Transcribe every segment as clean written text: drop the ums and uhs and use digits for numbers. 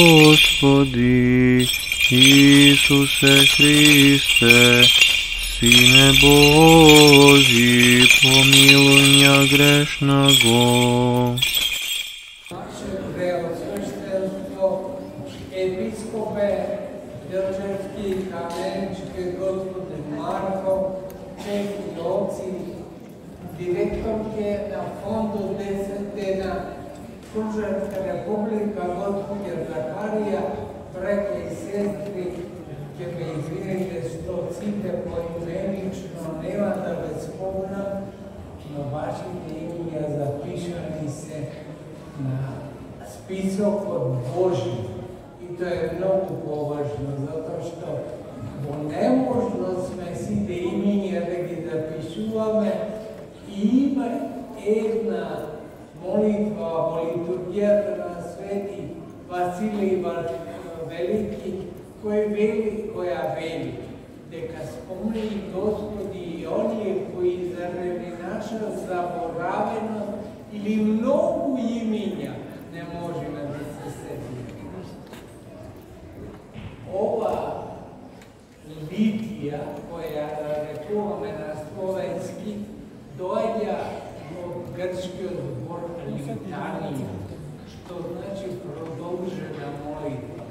Господи Исусе Христе, Сине Божий, помилуй меня грешного. Naše preosveštenstvo, episkope Delčevský, Kameničke, gospodin Marko, češi oci, direktorke na fondu desetena, Kruževska republika, gospodin Zaharija, brake i sestri, će me izvinite što cite poimenično, nema da me spomnam, no vašite imena zapišani se na spisak od Božji. I to je mnogo považno, zato što bo nemožno sme si te imenja da gi zapišuvame i ima jedna molitva, liturgija na sveti Vasilij Veliki, koja veli, deka spomni Gospodi i oni koji zaradi naša zaboravenost ili mnogo imenja ne možemo da se setimo. Ova litija koja rekuvame na slovenski dođa od grčkog zborka litanija, što znači produžena molitva.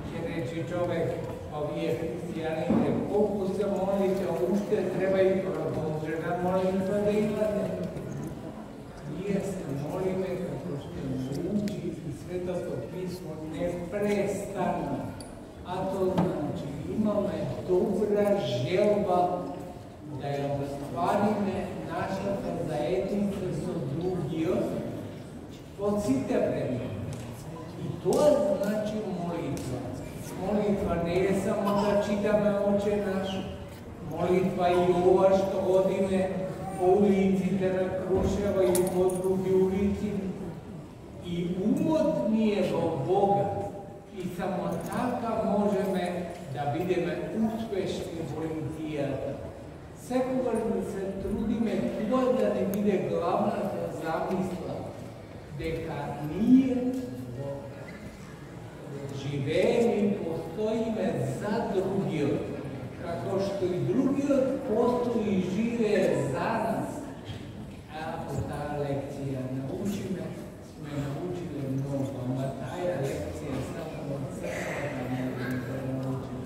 Će reći čovek, pa vi je hristijanite, koliko se molite, ušte treba i produžena molitva da imate. Nije se molite kako što se uči i Svetoto pismo neprestano. A to znači imame dobra želba da je ostvarime naša zajednica sa drugim po cite vremena. I to znači molitva. Molitva ne je samo da čitame Oče naš, molitva i ova što odime po ulici na Kruševa i po drugi ulici. I umotnije do Boga. I samo tako možeme da budeme uspešni volontijaci. Sekogar se trudime to da ne bude glavna zamisla, deka nije živeli, postojime za drugih, kako što i drugi postoji i žive za nas. Ako ta lekcija naučime, sme naučili mnogo, a taja lekcija samo od sebe da ne naučimo.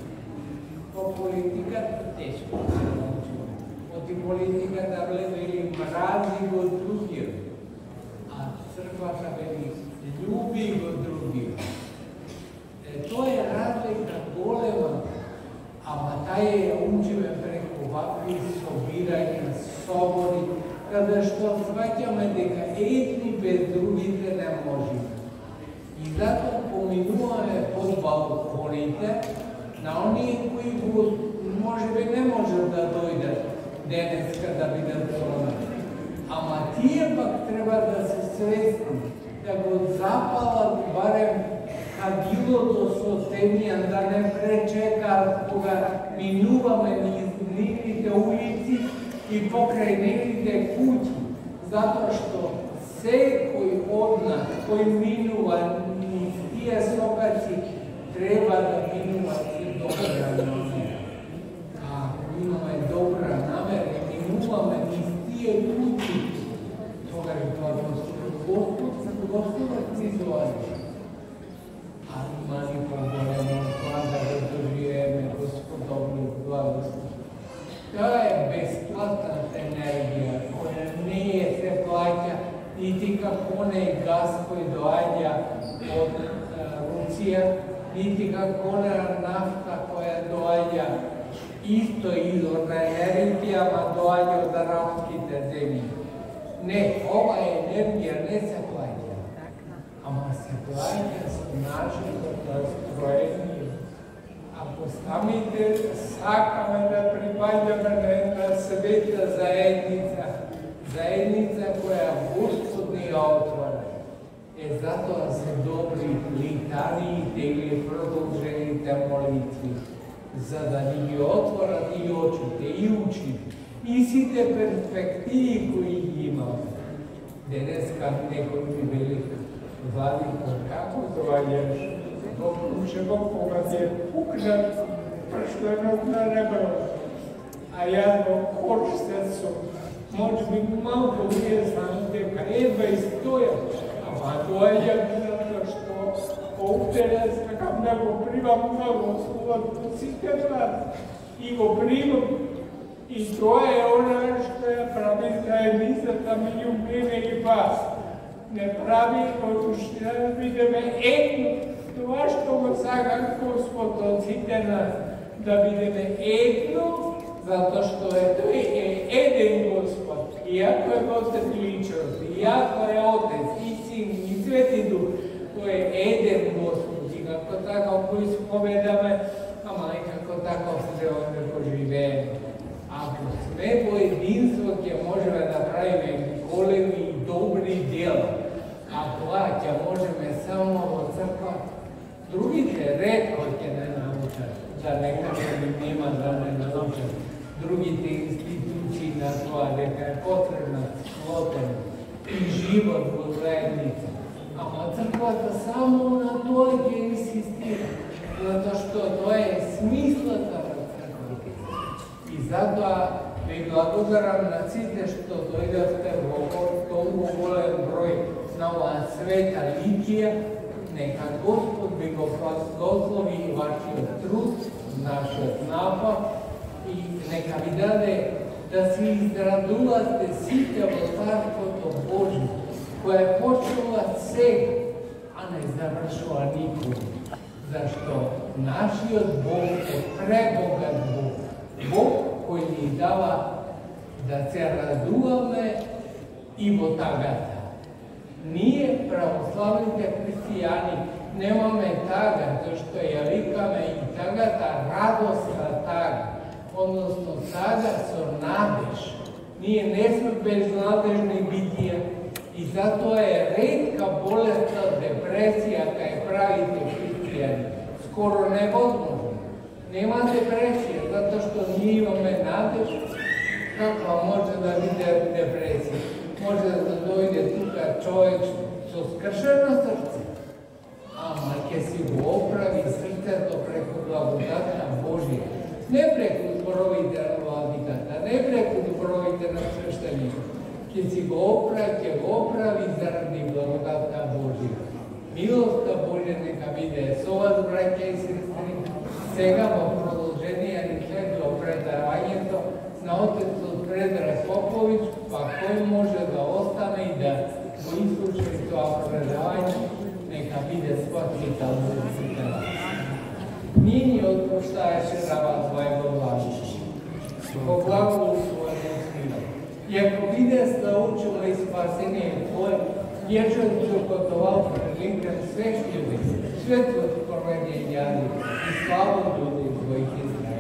Po politika teško se naučimo. Oti politika da veli mrazi go drugih, a crkva da veli ljubi go drugih. To je razlika golema, a Mataje je učime preko ovakvih sobiranja, sobori, kada što shvaćame deka jedni bez drugih ne možemo. I zato pominuvame podbalkonite na oni koji može bi ne može da dojde danes kada bi da dolona. A Matije pak treba da se svesti, da go zapala barem kad bilo do sotemija, da ne prečeka koga minuvame nigdje ulici i pokraj nigdje kući. Zato što sve koji od nas, koji minuva niz tije sokaci, treba da minuvati dobra namera. A minuvame dobra namera, minuvame niz tije kući, toga je to Gospoda cizovati. Ali mali pogledamo vlada da doživijeme gospodovnu blagoslov. To je besplatna energija koja nije se plaća niti kako onaj gas koji dođe od Rusije, niti kako ona nafta koja dođe isto izvorna energijama dođe od arapskite zemlje. Ne, ova energija ne se plaća. Ама се плаќа со начин да строени. Ако самите сакаме да припаѓаме на една света заедница која Господ ни ја отвора, затоа се добри литаниите или продолжените молитви, за да ни ги отворат и очите, и ушите, и сите перспективи кои ги имаме. Денеска некој ми вели, Владико, dođeš do Kruševog, koga ti je puknat prštenog na rebro, a ja do koč srcu, moč bi malo uvijezan, deka jedva istoja, a dođem zato što ovdje sam mnogo primam mnogo slova posjetila i go primam. I to je ono što ja pravim zajednica među mene i vas. Ne pravim odušnja, vidime jedno, това što го сега Господ отсите нас, да видиме едно, zato što je to jedan Gospod. Iako je Gospod ličnost, iako je Otec, i Sin, i Sveti Duh, to je jedan Gospod. I kako tako koji spovedame, ама и како така се овде поживееме. Ако сме во единство, ќе можеме да правиме големи и добри дела. А тоа ќе можеме само во црква. Другите ретко ќе не научат, да некако би нема да не научат. Другите институции на тоа дека е потребна слотен и живот во заедница. Ама црквата само на тоа ќе инсистира. Zato što to je smislata crkva. I zato vi blagodaram na cite što dojdete u golem broj na ova sveta litija, neka Gospod bi go blagoslovi vašim trud, našeg napad i neka vi dade da si izraduvate site vo Carstvo Božje, koja je počela sebe, a ne završila nikom. Zašto našiot Bog je prebogat Bog. Bog koji ni dava da se raduvame i vo tagata. Nije pravoslavните hристияни, nemаме тага, защо ја викаме и тагата радостна тага, односно тага со надеж. Ние не сме безнадежни битија и затоа е ретка болестта депресија кај правите христијани. Скоро невозможно. Нема депресија, затоа што ние имаме надеж. Каква може да биде депресија? Може да дојде тука човек со скршено срце, ама ќе си го оправи срцето преку благодатта Божија. Не преку зборовите на владиката, не преку зборовите на свештеникот. Ќе си го оправи заради благодатта Божија. Милоста Божја нека биде со вас, браќа и сестри. Сега во продолжение ни следува предавањето на отецот Предраг Поповиќ, па кој може да остане и да го изслуша тоа предавање, нека биде спасител за сите нас. Ние ни отпуштаеше раба твоего благо. По благо својот смирот. И ако биде научила и спасение твое, јечен чукотовал прелинкен свештиви, светлот проведењари и славу люди твоите здрави.